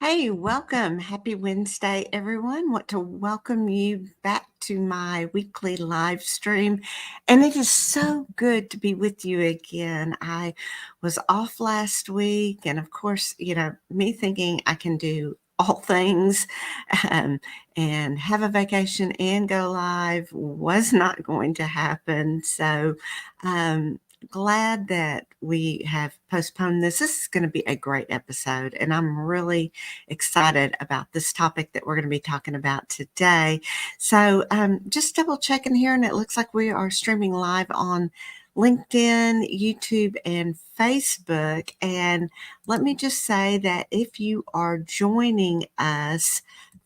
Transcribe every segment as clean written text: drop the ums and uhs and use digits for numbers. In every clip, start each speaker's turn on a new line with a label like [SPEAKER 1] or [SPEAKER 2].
[SPEAKER 1] Hey, welcome. Happy Wednesday, everyone. Want to welcome you back to my weekly live stream. And it is so good to be with you again. I was off last week, and of course, me thinking I can do all things um, and have a vacation and go live was not going to happen. So, um, glad that we have postponed this. This is going to be a great episode, and I'm really excited about this topic that we're going to be talking about today. So, just double checking here, and it looks like we are streaming live on LinkedIn, YouTube, and Facebook. And let me just say that if you are joining us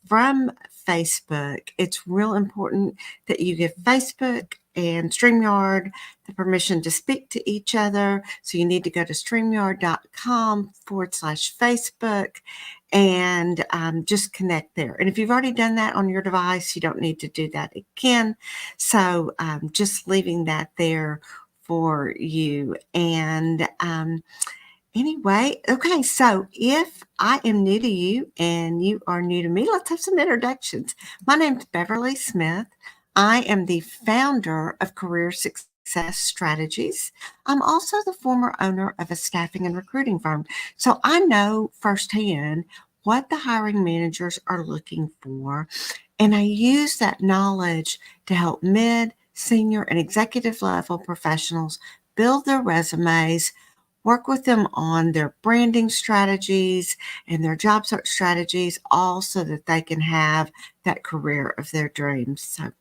[SPEAKER 1] from Facebook, it's real important that you give Facebook and StreamYard the permission to speak to each other. So you need to go to StreamYard.com/Facebook and just connect there. And if you've already done that on your device, you don't need to do that again. So just leaving that there for you. And anyway, okay, so if I am new to you and you are new to me, let's have some introductions. My name's Beverly Smith. I am the founder of Career Success Strategies. I'm also the former owner of a staffing and recruiting firm. So I know firsthand what the hiring managers are looking for, and I use that knowledge to help mid, senior, and executive level professionals build their resumes, work with them on their branding strategies and their job search strategies, all so that they can have that career of their dreams. So,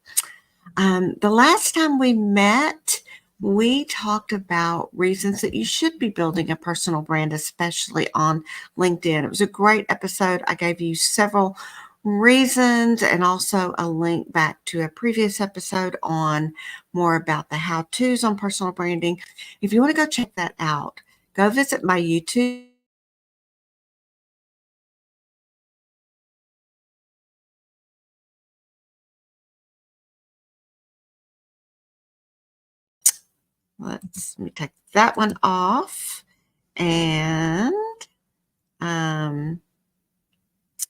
[SPEAKER 1] the last time we met, we talked about reasons that you should be building a personal brand, especially on LinkedIn. It was a great episode. I gave you several reasons and also a link back to a previous episode on more about the how-tos on personal branding. If you want to go check that out, go visit my YouTube. Let me take that one off. And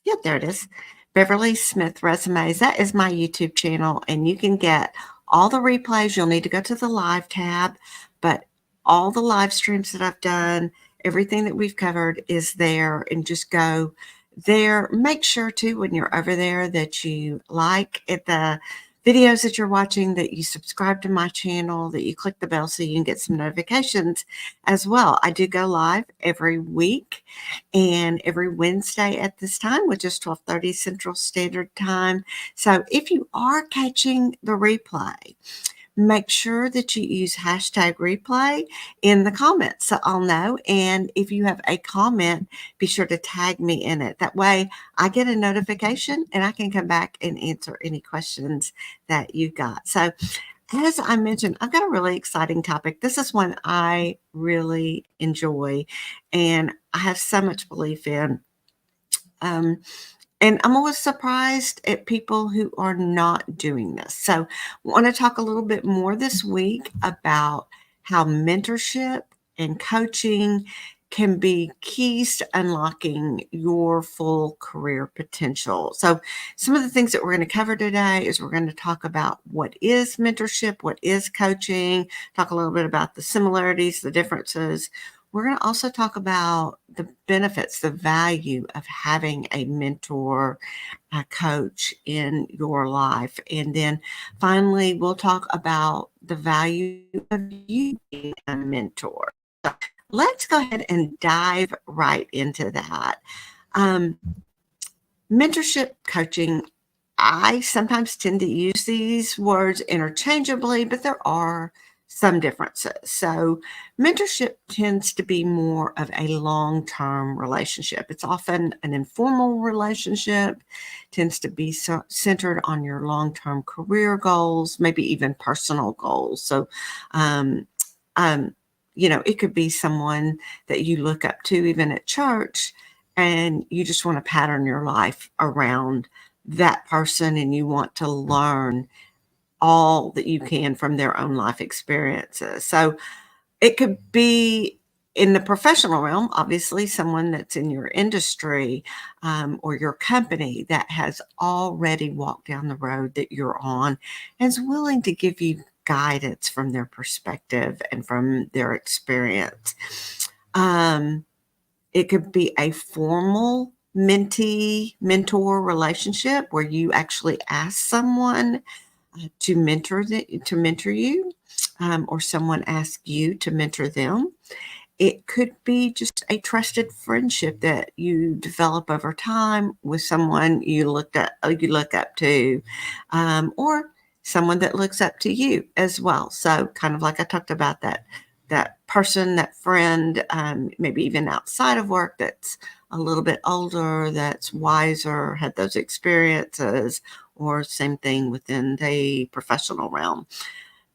[SPEAKER 1] yeah, there it is. Beverly Smith Resumes. That is my YouTube channel, and you can get all the replays. You'll need to go to the live tab, but all the live streams that I've done, everything that we've covered is there, and just go there. Make sure too, when you're over there, that you like the videos that you're watching, that you subscribe to my channel, that you click the bell so you can get some notifications as well. I do go live every week and every Wednesday at this time, which is 12:30 Central Standard Time. So if you are catching the replay, make sure that you use hashtag replay in the comments so I'll know. And if you have a comment, be sure to tag me in it. That way I get a notification and I can come back and answer any questions that you got. So as I mentioned, I've got a really exciting topic. This is one I really enjoy and I have so much belief in. Um, and I'm always surprised at people who are not doing this. So, I want to talk a little bit more this week about how mentorship and coaching can be keys to unlocking your full career potential. So, some of the things that we're going to cover today is we're going to talk about what is mentorship, what is coaching, talk a little bit about the similarities, the differences. We're going to also talk about the benefits, the value of having a mentor, a coach in your life. And then finally, we'll talk about the value of you being a mentor. So let's go ahead and dive right into that. Um, Mentorship coaching, I sometimes tend to use these words interchangeably, but there are some differences. So, mentorship tends to be more of a long term relationship. It's often an informal relationship, tends to be centered on your long term career goals, maybe even personal goals. So, um, um, it could be someone that you look up to, even at church, and you just want to pattern your life around that person and you want to learn all that you can from their own life experiences. So it could be In the professional realm, obviously, someone that's in your industry or your company that has already walked down the road that you're on and is willing to give you guidance from their perspective and from their experience. Um, it could be a formal mentee mentor relationship where you actually ask someone to mentor you, or someone asks you to mentor them. It could be just a trusted friendship that you develop over time with someone you look up to, or someone that looks up to you as well. So, kind of like I talked about that person, that friend, maybe even outside of work, that's a little bit older, that's wiser, had those experiences, or same thing within the professional realm.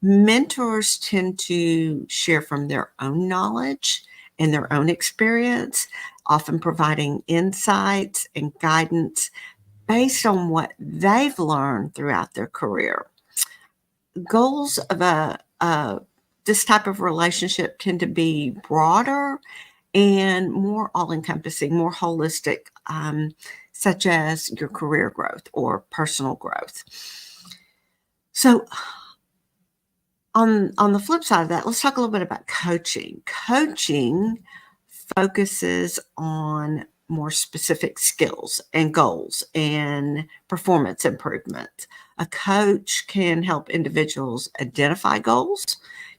[SPEAKER 1] Mentors tend to share from their own knowledge and their own experience, often providing insights and guidance based on what they've learned throughout their career. Goals of this type of relationship tend to be broader and more all-encompassing, more holistic, such as your career growth or personal growth. So on the flip side of that, let's talk a little bit about coaching. Coaching focuses on more specific skills and goals and performance improvement. A coach can help individuals identify goals,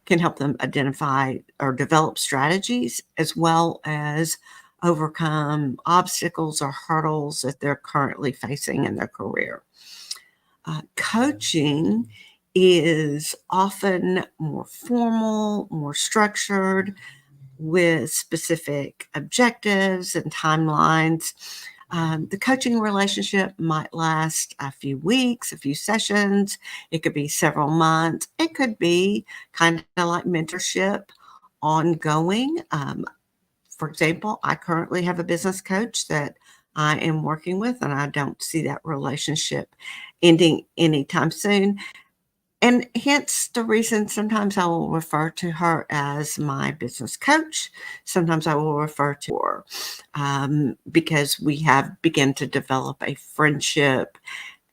[SPEAKER 1] can help them identify or develop strategies, as well as overcome obstacles or hurdles that they're currently facing in their career. Coaching is often more formal, more structured, with specific objectives and timelines. The coaching relationship might last a few weeks, a few sessions. It could be several months. It could be kind of like mentorship, ongoing. For example, I currently have a business coach that I am working with, and I don't see that relationship ending anytime soon. And hence the reason sometimes I will refer to her as my business coach. Sometimes I will refer to her because we have begun to develop a friendship.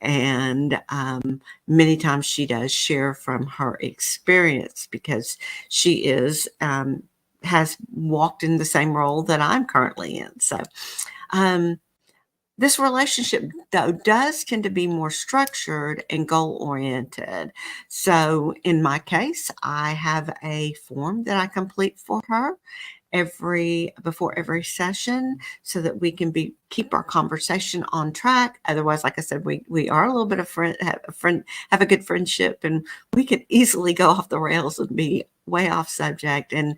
[SPEAKER 1] And many times she does share from her experience because she has walked in the same role that I'm currently in. So, this relationship, though, does tend to be more structured and goal oriented. So, in my case, I have a form that I complete for her before every session so that we can keep our conversation on track. Otherwise, like I said, we are a little bit of have a good friendship, and we could easily go off the rails and be way off subject. And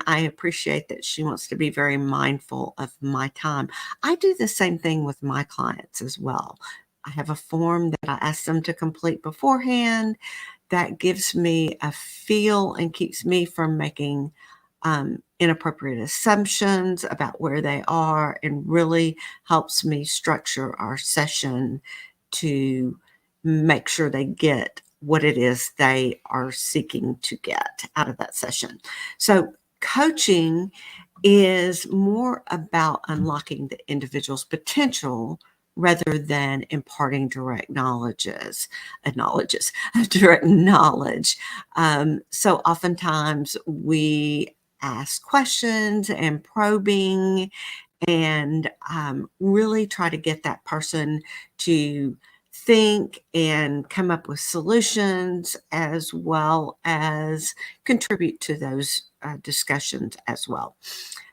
[SPEAKER 1] I appreciate that she wants to be very mindful of my time. I do the same thing with my clients as well. I have a form that I ask them to complete beforehand that gives me a feel and keeps me from making inappropriate assumptions about where they are, and really helps me structure our session to make sure they get what it is they are seeking to get out of that session. So coaching is more about unlocking the individual's potential rather than imparting direct knowledge. So oftentimes we ask questions and probing and really try to get that person to think and come up with solutions, as well as contribute to those discussions as well.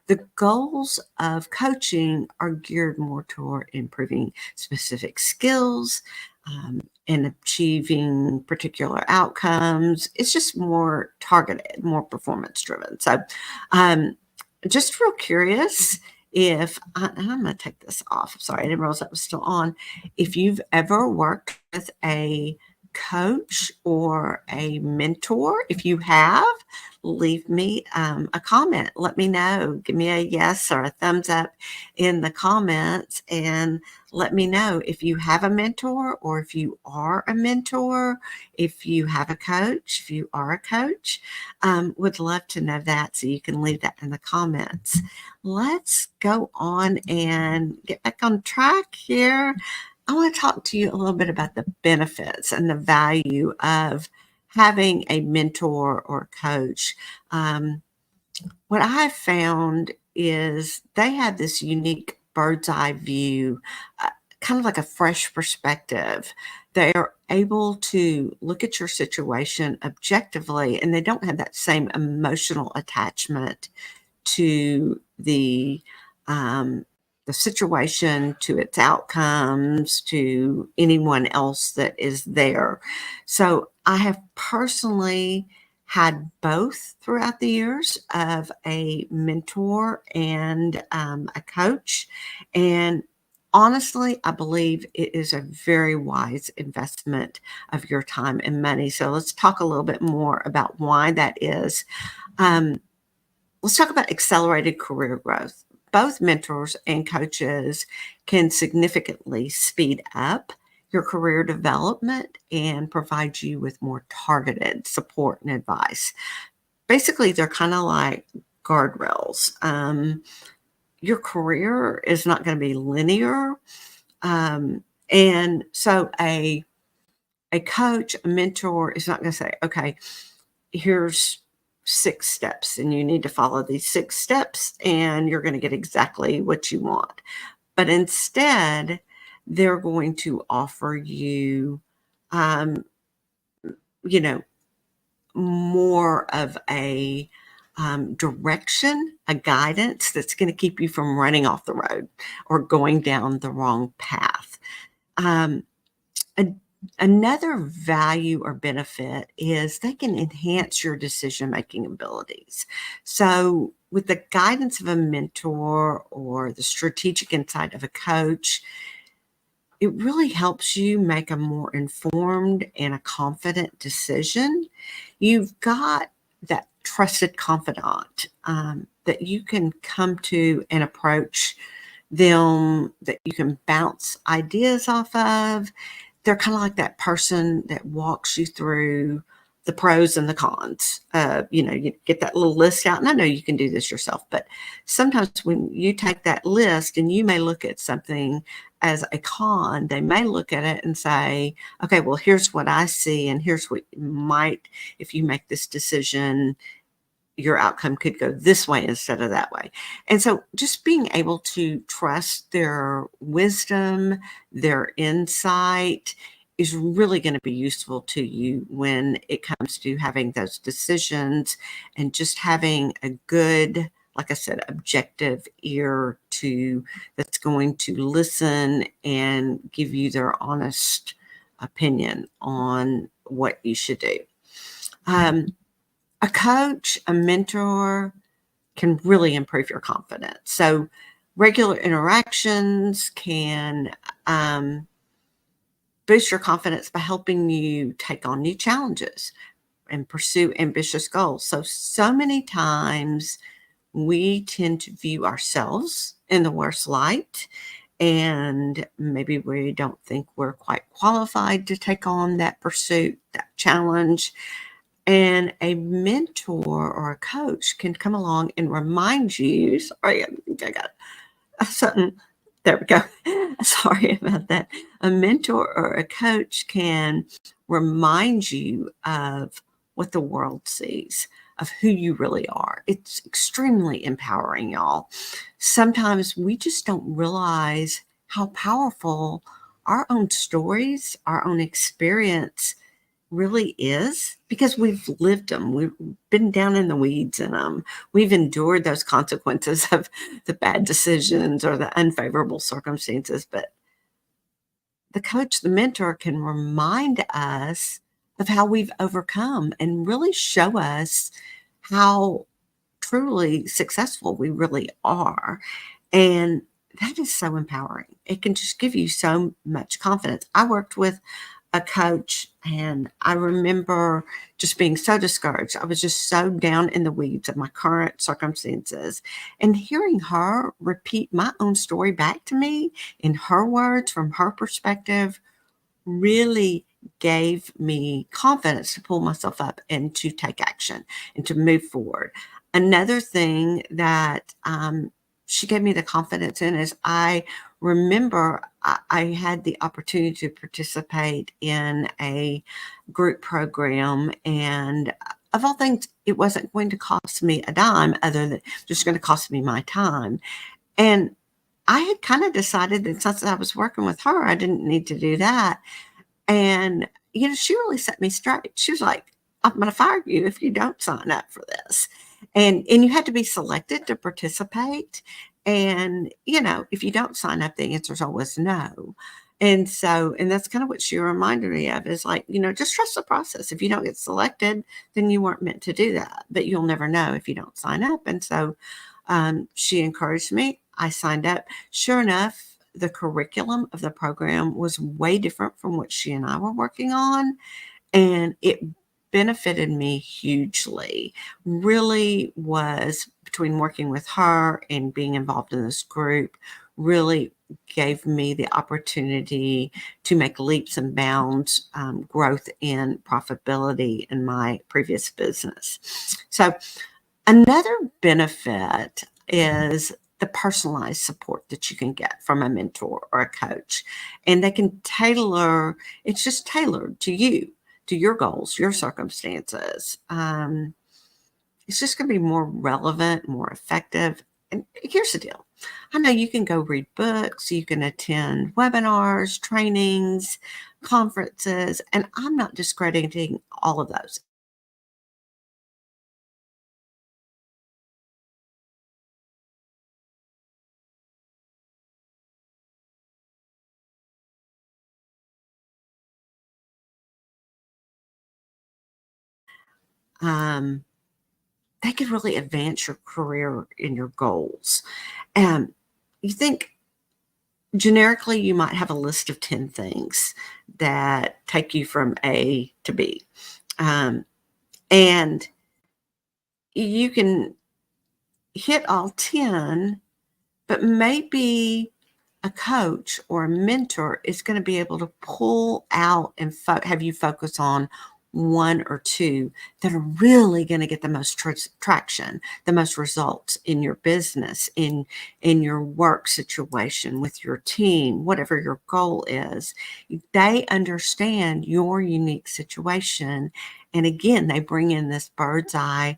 [SPEAKER 1] The goals of coaching are geared more toward improving specific skills and achieving particular outcomes. It's just more targeted, more performance driven. So, just real curious if I'm going to take this off. Sorry, I didn't realize that was still on. If you've ever worked with a coach or a mentor, if you have, leave me a comment. Let me know. Give me a yes or a thumbs up in the comments and let me know if you have a mentor or if you are a mentor, if you have a coach, if you are a coach. Would love to know that, so you can leave that in the comments. Let's go on and get back on track here. I want to talk to you a little bit about the benefits and the value of having a mentor or coach. What I have found is they have this unique bird's eye view, kind of like a fresh perspective. They are able to look at your situation objectively, and they don't have that same emotional attachment to um, the situation, to its outcomes, to anyone else that is there. So I have personally had both throughout the years of a mentor and a coach. And honestly, I believe it is a very wise investment of your time and money. So let's talk a little bit more about why that is. Um, Let's talk about accelerated career growth. Both mentors and coaches can significantly speed up your career development and provide you with more targeted support and advice. Basically, they're kind of like guardrails. Your career is not going to be linear. And so a coach, a mentor is not going to say, okay, here's 6 steps and you need to follow these 6 steps and you're going to get exactly what you want. But instead, they're going to offer you, um, you know, more of a direction, a guidance that's going to keep you from running off the road or going down the wrong path. Um, a Another value or benefit is they can enhance your decision-making abilities. So with the guidance of a mentor or the strategic insight of a coach, it really helps you make a more informed and a confident decision. You've got that trusted confidant that you can come to and approach them, that you can bounce ideas off of. They're kind of like that person that walks you through the pros and the cons. You get that little list out, and I know you can do this yourself, but sometimes when you take that list and you may look at something as a con, they may look at it and say, okay, well, here's what I see, and here's what might, if you make this decision, your outcome could go this way instead of that way. And so just being able to trust their wisdom, their insight is really going to be useful to you when it comes to having those decisions and just having a good, like I said, objective ear to that's going to listen and give you their honest opinion on what you should do. A coach, a mentor can really improve your confidence. So regular interactions can boost your confidence by helping you take on new challenges and pursue ambitious goals. So many times we tend to view ourselves in the worst light, and maybe we don't think we're quite qualified to take on that pursuit, that challenge. And a mentor or a coach can come along and remind you, sorry, I think I got something. There we go. Sorry about that. A mentor or a coach can remind you of what the world sees, of who you really are. It's extremely empowering, y'all. Sometimes we just don't realize how powerful our own stories, our own experience really is, because we've lived them. We've been down in the weeds in them. We've endured those consequences of the bad decisions or the unfavorable circumstances. But the coach, the mentor can remind us of how we've overcome and really show us how truly successful we really are. And that is so empowering. It can just give you so much confidence. I worked with a coach, and I remember just being so discouraged. I was just so down in the weeds of my current circumstances. And hearing her repeat my own story back to me in her words, from her perspective, really gave me confidence to pull myself up and to take action and to move forward. Another thing that she gave me the confidence in is I remember I had the opportunity to participate in a group program, and of all things, it wasn't going to cost me a dime other than just going to cost me my time. And I had kind of decided that since I was working with her, I didn't need to do that. And, she really set me straight. She was like, "I'm gonna fire you if you don't sign up for this." And you had to be selected to participate. And, if you don't sign up, the answer is always no. And that's kind of what she reminded me of, is like, just trust the process. If you don't get selected, then you weren't meant to do that. But you'll never know if you don't sign up. And so she encouraged me. I signed up. Sure enough, the curriculum of the program was way different from what she and I were working on, and it benefited me hugely. Really was, between working with her and being involved in this group, really gave me the opportunity to make leaps and bounds growth and profitability in my previous business. So another benefit is the personalized support that you can get from a mentor or a coach. And they can tailor, it's just tailored to you, to your goals, your circumstances. It's just going to be more relevant, more effective. And here's the deal. I know you can go read books, you can attend webinars, trainings, conferences, and I'm not discrediting all of those. Um, they could really advance your career and your goals. And you think generically, you might have a list of 10 things that take you from A to B. Um, and you can hit all 10, but maybe a coach or a mentor is going to be able to pull out and have you focus on one or two that are really going to get the most traction, the most results in your business, in your work situation, with your team, whatever your goal is. They understand your unique situation, and again, they bring in this bird's eye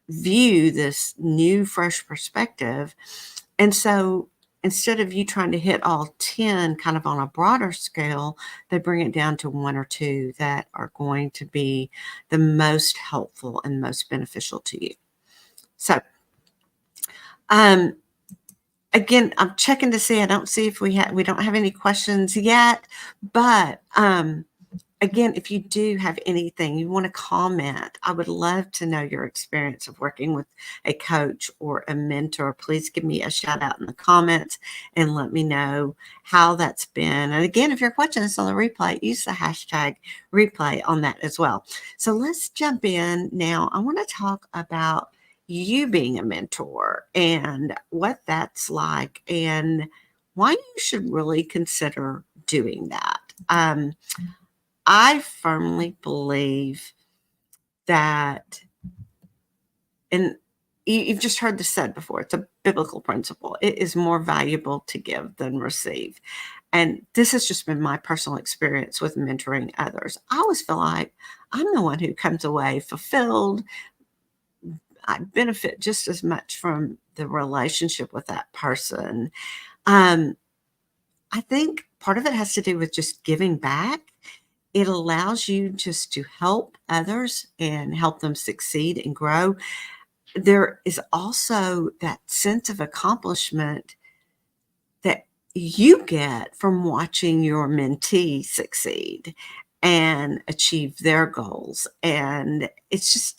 [SPEAKER 1] view, this new fresh perspective. And so instead of you trying to hit all 10 kind of on a broader scale, they bring it down to one or two that are going to be the most helpful and most beneficial to you. So, um, again, I'm checking to see. I don't see if we don't have any questions yet, but again, if you do have anything you want to comment, I would love to know your experience of working with a coach or a mentor. Please give me a shout out in the comments and let me know how that's been. And again, if you're watching this on the replay, use the hashtag replay on that as well. So let's jump in now. I want to talk about you being a mentor and what that's like and why you should really consider doing that. I firmly believe that, and you've just heard this said before, it's a biblical principle. It is more valuable to give than receive. And this has just been my personal experience with mentoring others. I always feel like I'm the one who comes away fulfilled. I benefit just as much from the relationship with that person. Um, I think part of it has to do with just giving back. It allows you just to help others and help them succeed and grow. There is also that sense of accomplishment that you get from watching your mentee succeed and achieve their goals. And it's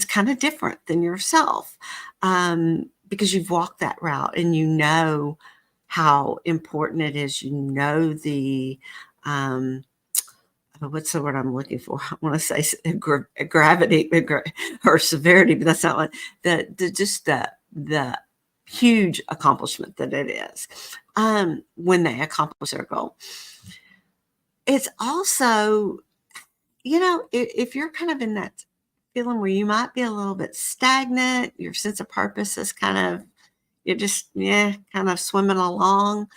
[SPEAKER 1] kind of different than yourself, because you've walked that route and you know how important it is. You know the, um, what's the word I'm looking for? I want to say gravity or severity, but that's not what the huge accomplishment that it is when they accomplish their goal. It's also, if you're kind of in that feeling where you might be a little bit stagnant, your sense of purpose is you're just, yeah, kind of swimming along,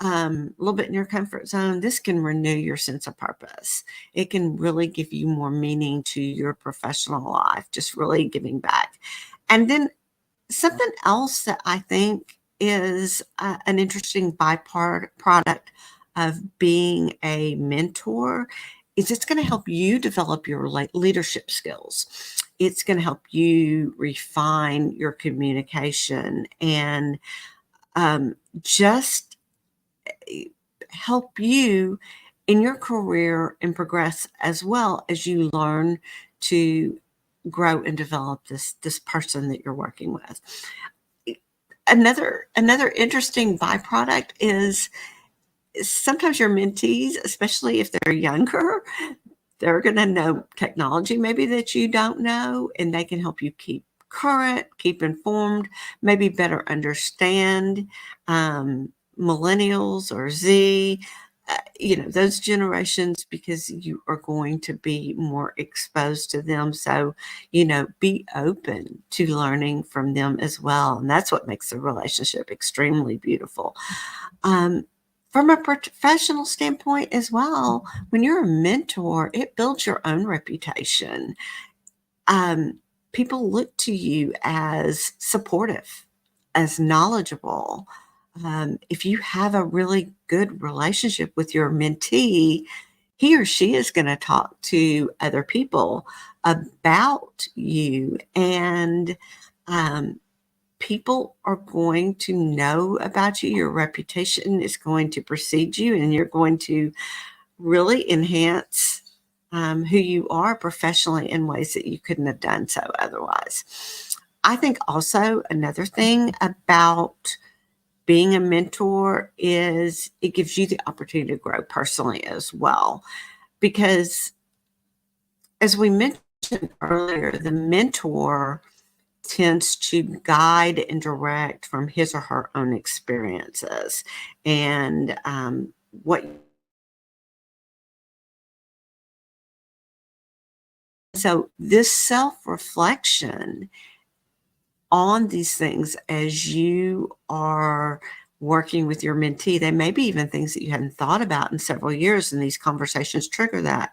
[SPEAKER 1] a little bit in your comfort zone, this can renew your sense of purpose. It can really give you more meaning to your professional life, just really giving back. And then something else that I think is an interesting byproduct of being a mentor is it's going to help you develop your leadership skills. It's going to help you refine your communication and just help you in your career and progress as well as you learn to grow and develop this person that you're working with. Another interesting byproduct is sometimes your mentees, especially if they're younger, they're going to know technology maybe that you don't know, and they can help you keep current, keep informed, maybe better understand millennials or Z, those generations, because you are going to be more exposed to them. So, be open to learning from them as well. And that's what makes the relationship extremely beautiful. From a professional standpoint as well, when you're a mentor, it builds your own reputation. People look to you as supportive, as knowledgeable. If you have a really good relationship with your mentee, he or she is going to talk to other people about you, and people are going to know about you. Your reputation is going to precede you, and you're going to really enhance who you are professionally in ways that you couldn't have done so otherwise. I think also another thing about being a mentor is it gives you the opportunity to grow personally as well. Because as we mentioned earlier, the mentor tends to guide and direct from his or her own experiences and what. So this self-reflection on these things as you are working with your mentee, they may be even things that you hadn't thought about in several years, and these conversations trigger that.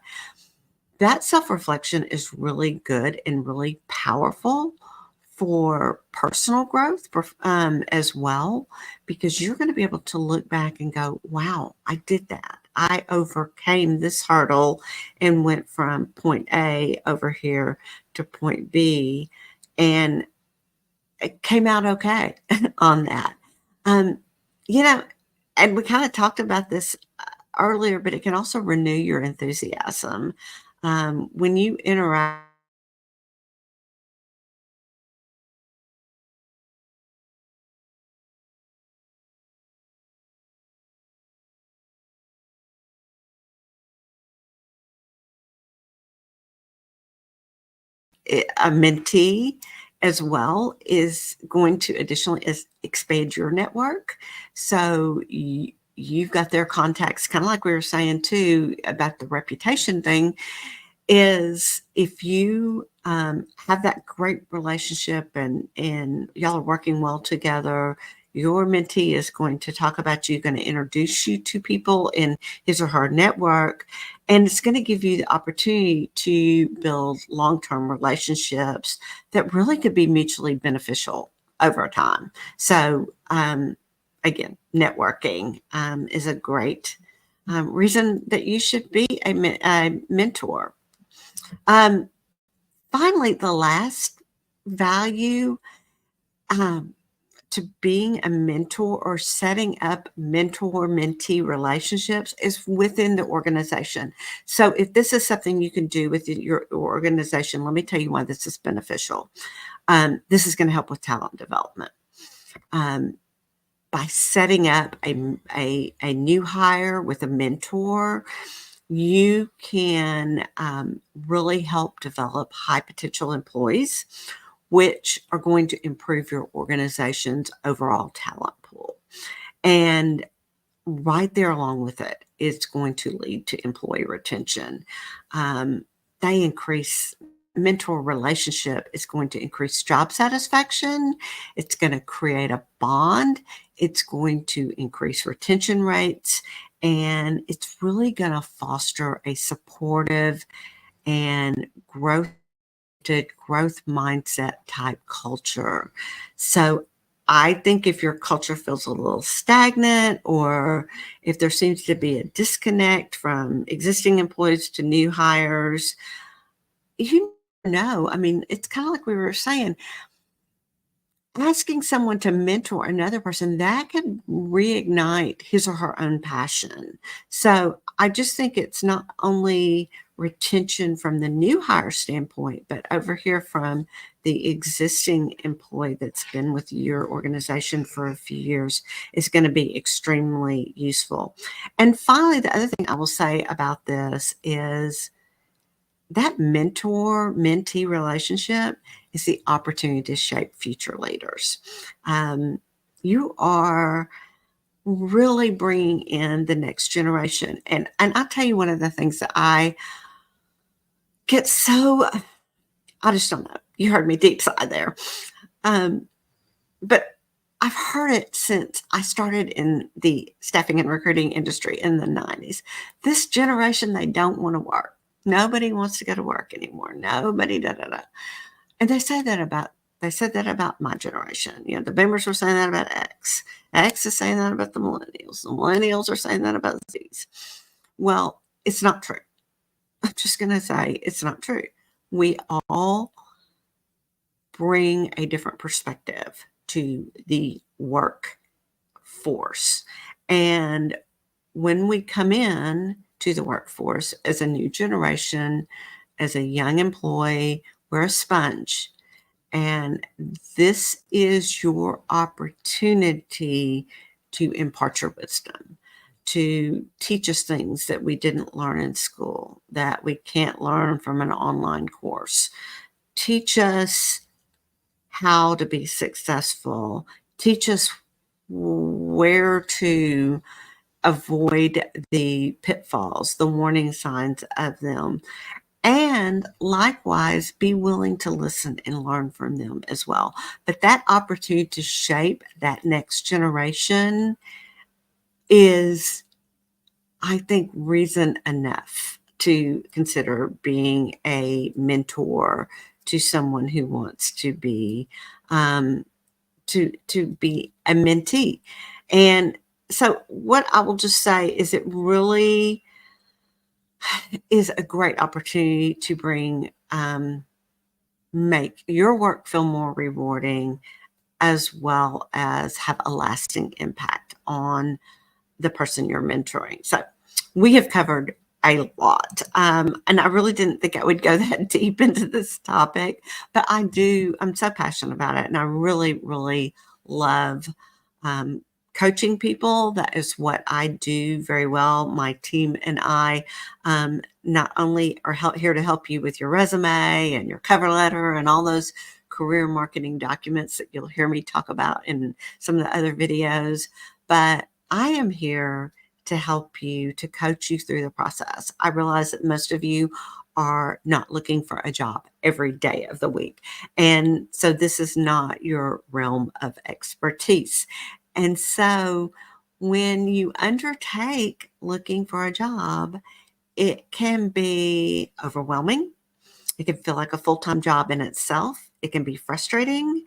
[SPEAKER 1] That self-reflection is really good and really powerful for personal growth as well, because you're going to be able to look back and go, wow, I did that. I overcame this hurdle and went from point A over here to point B, and it came out okay on that. Um, you know, and we kind of talked about this earlier, but it can also renew your enthusiasm. When you interact, a mentee as well is going to additionally expand your network. So you've got their contacts, kind of like we were saying too about the reputation thing, is if you have that great relationship and y'all are working well together, your mentee is going to talk about you, going to introduce you to people in his or her network, and it's going to give you the opportunity to build long-term relationships that really could be mutually beneficial over time. So again, networking is a great reason that you should be a mentor. Um, Finally, the last value to being a mentor or setting up mentor-mentee relationships is within the organization. So if this is something you can do within your organization, let me tell you why this is beneficial. This is going to help with talent development. By setting up a new hire with a mentor, you can really help develop high potential employees, which are going to improve your organization's overall talent pool. And right there along with it, it's going to lead to employee retention. Um, they increase mentor relationship is going to increase job satisfaction. It's going to create a bond. It's going to increase retention rates. And it's really going to foster a supportive and growth mindset type culture. So I think if your culture feels a little stagnant, or if there seems to be a disconnect from existing employees to new hires, you know, I mean, it's kind of like we were saying, asking someone to mentor another person, that can reignite his or her own passion. So I just think it's not only retention from the new hire standpoint, but over here from the existing employee that's been with your organization for a few years is going to be extremely useful. And finally, the other thing I will say about this is that mentor mentee relationship is the opportunity to shape future leaders. You are really bringing in the next generation. And I'll tell you, one of the things that I get so, I just don't know. You heard me deep sigh there. Um, but I've heard it since I started in the staffing and recruiting industry in the 90s. This generation, they don't want to work. Nobody wants to go to work anymore. Nobody, da da da. And they said that about my generation. You know, the boomers were saying that about X. X is saying that about the millennials. The millennials are saying that about Z's. Well, it's not true. I'm just going to say it's not true. We all bring a different perspective to the workforce. And when we come in to the workforce as a new generation, as a young employee, we're a sponge. And this is your opportunity to impart your wisdom, to teach us things that we didn't learn in school, that we can't learn from an online course. Teach us how to be successful. Teach us where to avoid the pitfalls, the warning signs of them. And likewise, be willing to listen and learn from them as well. But that opportunity to shape that next generation is, I think, reason enough to consider being a mentor to someone who wants to be to be a mentee. And so what I will just say is it really is a great opportunity to make your work feel more rewarding, as well as have a lasting impact on the person you're mentoring. So we have covered a lot. And I really didn't think I would go that deep into this topic, but I do. I'm so passionate about it. And I really, really love coaching people. That is what I do very well. My team and I not only are here to help you with your resume and your cover letter and all those career marketing documents that you'll hear me talk about in some of the other videos, but I am here to help you, to coach you through the process. I realize that most of you are not looking for a job every day of the week. And so this is not your realm of expertise. And so when you undertake looking for a job, it can be overwhelming. It can feel like a full-time job in itself. It can be frustrating.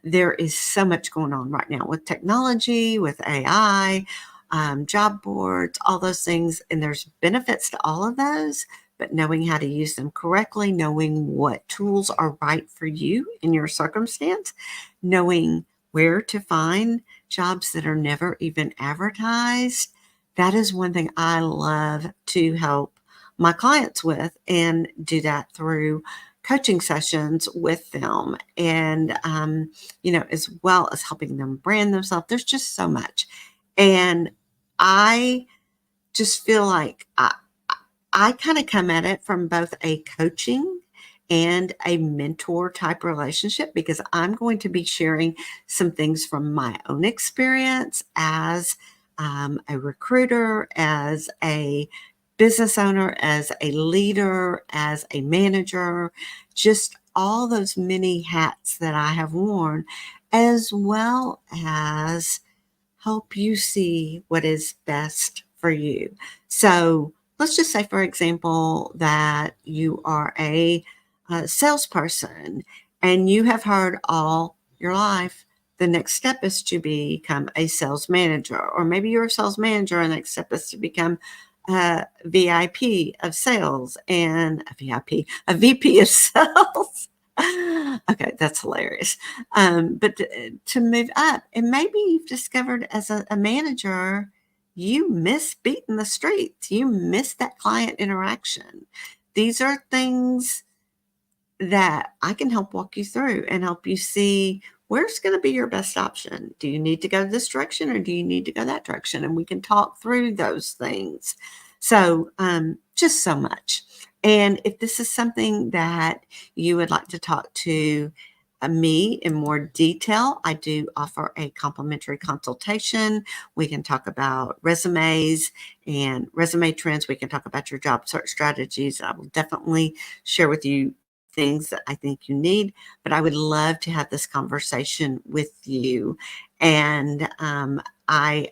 [SPEAKER 1] There is so much going on right now with technology, with AI, job boards, all those things. And there's benefits to all of those, but knowing how to use them correctly, knowing what tools are right for you in your circumstance, knowing where to find jobs that are never even advertised. That is one thing I love to help my clients with, and do that through coaching sessions with them, and as well as helping them brand themselves. There's just so much, and I just feel like I kind of come at it from both a coaching and a mentor type relationship because I'm going to be sharing some things from my own experience as a recruiter, as a business owner, as a leader, as a manager, just all those many hats that I have worn, as well as help you see what is best for you. So let's just say, for example, that you are a salesperson and you have heard all your life the next step is to become a sales manager, or maybe you're a sales manager and the next step is to become a VIP of sales and a VP of sales. Okay, that's hilarious. But to move up, and maybe you've discovered as a manager, you miss beating the streets. You miss that client interaction. These are things that I can help walk you through and help you see where's going to be your best option. Do you need to go this direction or do you need to go that direction? And we can talk through those things. So, just so much. And if this is something that you would like to talk to me in more detail, I do offer a complimentary consultation. We can talk about resumes and resume trends. We can talk about your job search strategies. I will definitely share with you things that I think you need, but I would love to have this conversation with you. And I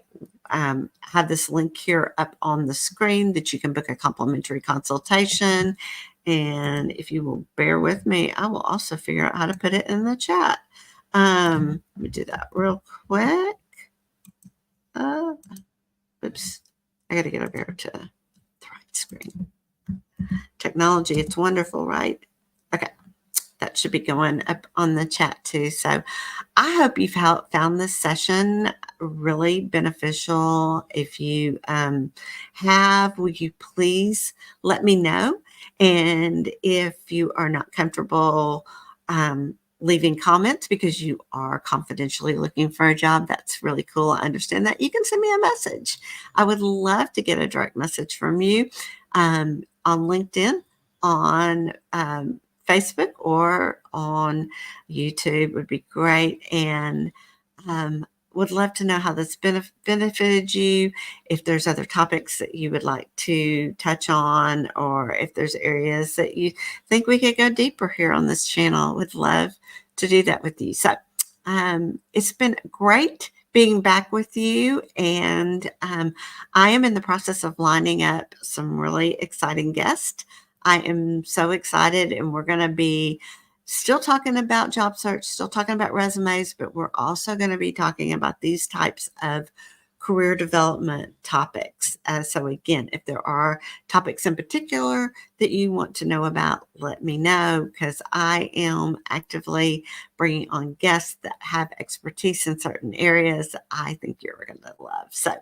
[SPEAKER 1] have this link here up on the screen that you can book a complimentary consultation. And if you will bear with me, I will also figure out how to put it in the chat. Let me do that real quick. Oops, I got to get over here to the right screen. Technology, it's wonderful, right? Okay, that should be going up on the chat too. So I hope you've found this session really beneficial. If you have, will you please let me know? And if you are not comfortable leaving comments because you are confidentially looking for a job, that's really cool. I understand that. You can send me a message. I would love to get a direct message from you on LinkedIn, on Facebook, or on YouTube would be great. And would love to know how this benefited you, if there's other topics that you would like to touch on, or if there's areas that you think we could go deeper here on this channel. Would love to do that with you. So it's been great being back with you. And I am in the process of lining up some really exciting guests. I am so excited, and we're going to be still talking about job search, still talking about resumes, but we're also going to be talking about these types of career development topics. So again, if there are topics in particular that you want to know about, let me know, because I am actively bringing on guests that have expertise in certain areas that I think you're going to love. So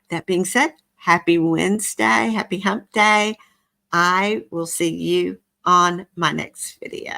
[SPEAKER 1] that being said, happy Wednesday, happy hump day. I will see you on my next video.